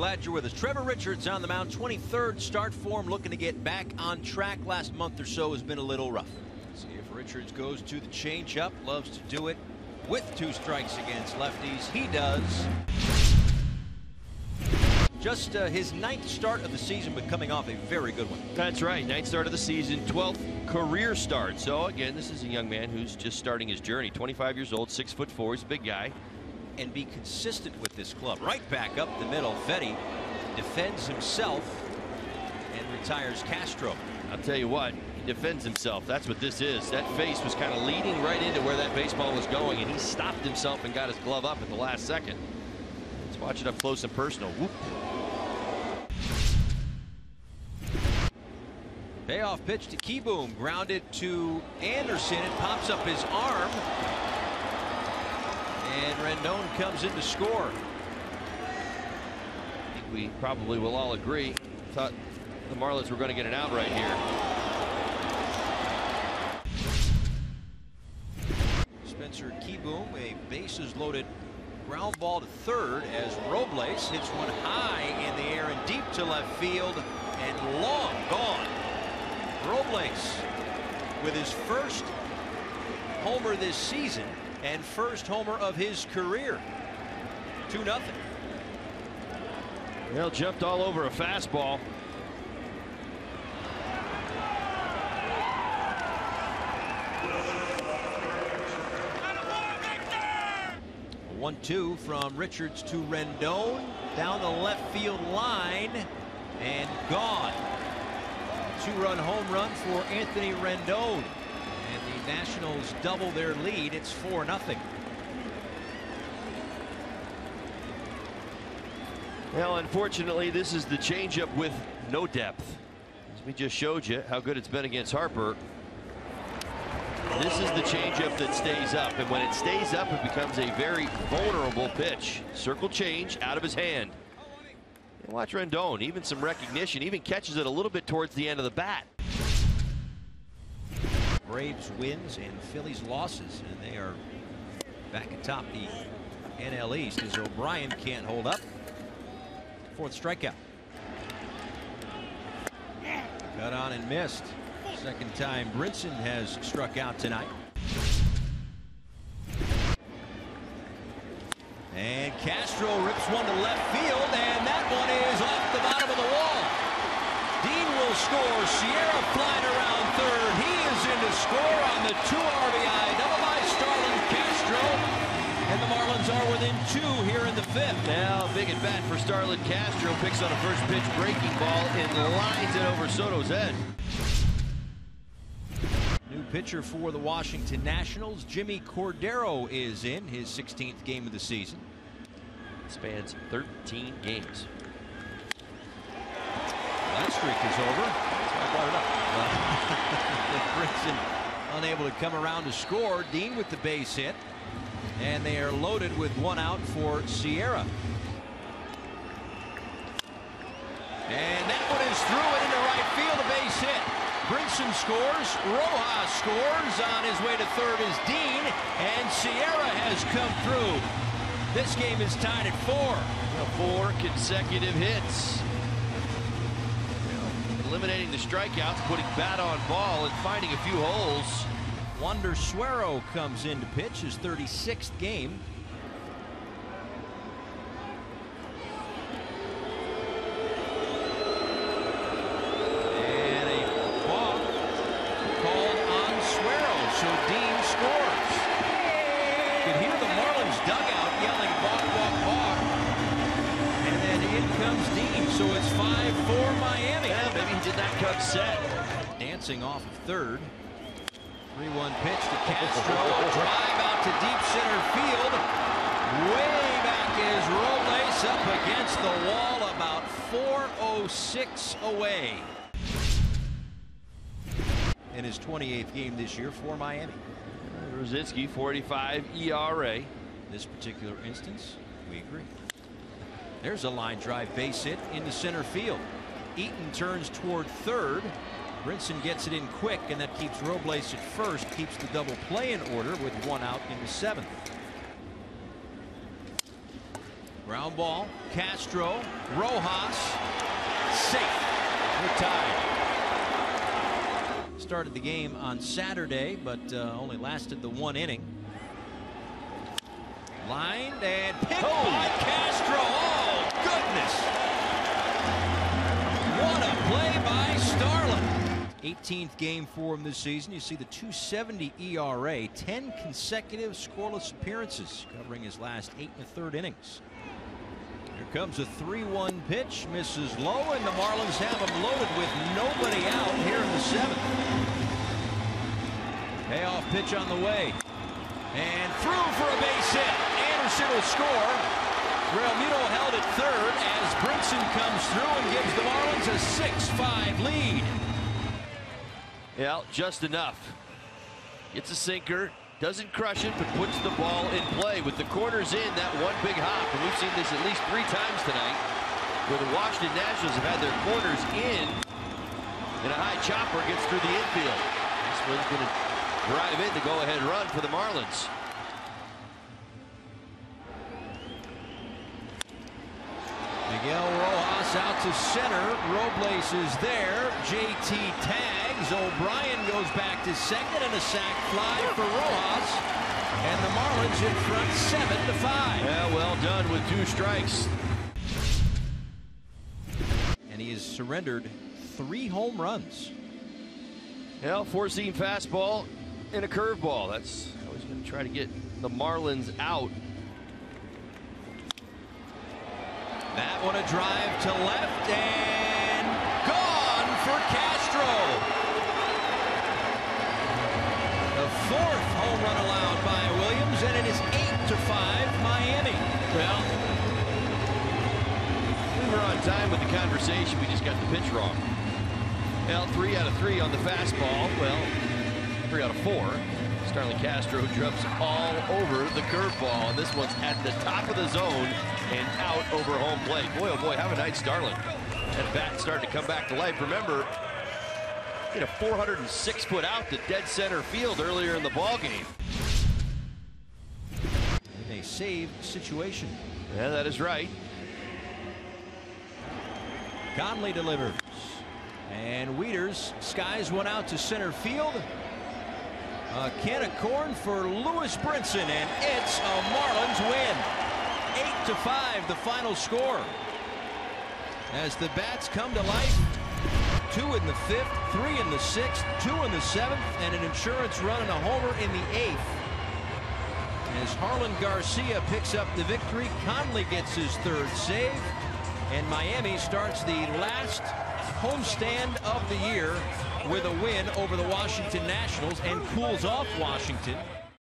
glad you're with us. Trevor Richards on the mound, 23rd start form, looking to get back on track. Last month or so has been a little rough. See if Richards goes to the changeup. Loves to do it with 2 strikes against lefties. He does. Just his 9th start of the season, but coming off a very good one. That's right, 9th start of the season, 12th career start. So again, this is a young man who's just starting his journey. 25 years old, 6'4", he's a big guy. And be consistent with this club. Right back up the middle. Fetty defends himself and retires Castro. I'll tell you what, he defends himself. That's what this is. That face was kind of leading right into where that baseball was going, and he stopped himself and got his glove up at the last second. Let's watch it up close and personal. Whoop. Payoff pitch to Keyboom, grounded to Anderson. It pops up his arm. And Rendon comes in to score. I think we probably will all agree. Thought the Marlins were going to get an out right here. Spencer Keyboom, a bases loaded ground ball to third as Robles hits one high in the air and deep to left field and long gone. Robles with his first homer this season and first homer of his career. 2-0. Well, jumped all over a fastball. A 1-2 from Richards to Rendon down the left field line and gone. 2-run home run for Anthony Rendon. And the Nationals double their lead. It's 4-0. Well, unfortunately, this is the changeup with no depth. As we just showed you how good it's been against Harper. This is the changeup that stays up, and when it stays up, it becomes a very vulnerable pitch. Circle change out of his hand. And watch Rendon, even some recognition, even catches it a little bit towards the end of the bat. Braves wins and Phillies losses, and they are back atop the NL East as O'Brien can't hold up. 4th strikeout. Cut on and missed. Second time Brinson has struck out tonight. And Castro rips one to left field, and that one is off the bottom of the wall. Dean will score. Sierra flying around third. He is in to score on the 2 RBI double by Starlin Castro. And the Marlins are within 2 here in the 5th. Now, big at bat for Starlin Castro. Picks on a first pitch breaking ball and lines it over Soto's head. New pitcher for the Washington Nationals. Jimmy Cordero is in his 16th game of the season. Spans 13 games. That streak is over. That's why I brought it up. Brinson unable to come around to score. Dean with the base hit. And they are loaded with 1 out for Sierra. And that one is through it into right field. A base hit. Brinson scores. Rojas scores. On his way to third is Dean. And Sierra has come through. This game is tied at 4. 4 consecutive hits. Eliminating the strikeouts, putting bat on ball, and finding a few holes. Wander Suero comes in to pitch his 36th game. And a balk called on Suero, so Dean scores. You can hear the Marlins dugout yelling balk, balk, balk. And then in comes Dean, so it's 5-4 Miami. Yeah, maybe he did not come set. Dancing off of third. 3-1 pitch to Castro. Drive out to deep center field. Way back is Robles up against the wall, about 406 away. In his 28th game this year for Miami. Rosinski, 4.85 ERA. This particular instance, we agree. There's a line drive base hit into center field. Eaton turns toward third. Brinson gets it in quick, and that keeps Robles at first, keeps the double play in order with 1 out in the 7th. Ground ball, Castro, Rojas, safe. We're tied. Started the game on Saturday, but only lasted the 1 inning. Lined and picked by Castro. Oh, goodness. What a play by Starlin. 18th game for him this season. You see the .270 ERA, 10 consecutive scoreless appearances, covering his last 8 1/3 innings. Here comes a 3-1 pitch, misses low, and the Marlins have him loaded with nobody out here in the 7th. Payoff pitch on the way, and through for a base hit. Anderson will score. Realmuto held at third as Brinson comes through and gives the Marlins a 6-5 lead. Yeah, just enough. Gets a sinker, doesn't crush it, but puts the ball in play with the corners in. That one big hop, and we've seen this at least 3 times tonight, where the Washington Nationals have had their corners in, and a high chopper gets through the infield. This one's going to drive in the go-ahead run for the Marlins. Miguel Rojas out to center. Robles is there. JT tags. O'Brien goes back to second, and a sac fly for Rojas. And the Marlins in front 7-5. Yeah, well done with 2 strikes. And he has surrendered 3 home runs. Yeah, 4-seam fastball and a curveball. That's how he's going to try to get the Marlins out. That one a drive to left and gone for Castro. The 4th home run allowed by Williams, and it is 8-5 Miami. Well, we were on time with the conversation. We just got the pitch wrong. Well, 3 out of 3 on the fastball. Well, 3 out of 4. Starlin Castro drops all over the curveball, and this one's at the top of the zone and out over home plate. Boy, oh boy, have a night, Starlin. That bat started to come back to life. Remember, hit a 406-foot out to dead center field earlier in the ball game. In a save situation. Yeah, that is right. Conley delivers, and Wieters skies one out to center field. A can of corn for Lewis Brinson, and it's a Marlins win. 8-5 the final score. As the bats come to life, 2 in the 5th, 3 in the 6th, 2 in the 7th, and an insurance run and a homer in the 8th. As Harlan Garcia picks up the victory, Conley gets his 3rd save, and Miami starts the last homestand of the year with a win over the Washington Nationals and cools off Washington